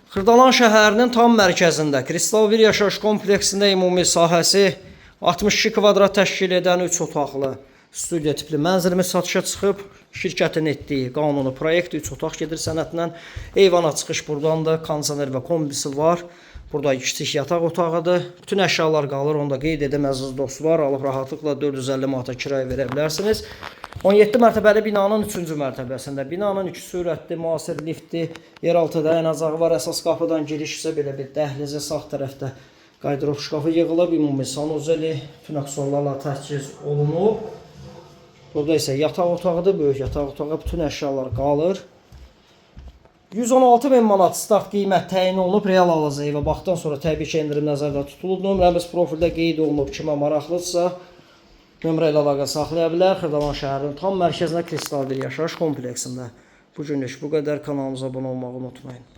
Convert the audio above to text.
Xırdalan şəhərinin tam mərkəzində Kristal 1 yaşayış kompleksində ümumi sahəsi 62 kvadrat təşkil edən 3 otaqlı studiya tipli mənzilimiz satışa çıxıb. Şirkətin etdiyi qanuni proyekt 3 otaq gedir sənədlə. Eyvana çıxış burdandır. Kondisioner və kombisi var. Burada kiçik yataq otağıdır. Bütün əşyalar qalır. Onu da qeyd edim əziz dostlar. Alıb rahatlıqla 450 manata kirayə verə bilərsiniz. 17 mərtəbəli binanın 3-cü mərtəbəsində. Binanın 2 sürətli, müasir lifti, yeraltı dayanacağı var. Əsas qapıdan giriş isə belə bir dəhlizə sağ tərəfdə qaydırov şkafı yığılıb. Ümumi sanuzeli, bütün aksesuarlarla təchiz olunub. Burada isə yataq otağıdır. Böyük yataq otağı, bütün əşyalar qalır. 116.000 manat start qiymət təyin olunub. Real hal-hazırda evə baxdıqdan sonra təbii ki, endirim nəzərdə tutulub. Nömrəmiz profildə qeyd olunub. Kimə maraqlıdırsa nömrə ilə əlaqə saxlaya bilər. Xırdalan şəhərinin tam mərkəzində Kristal 1 yaşayış kompleksində. Bu günlük bu qədər. Kanalımıza abunə olmağı unutmayın.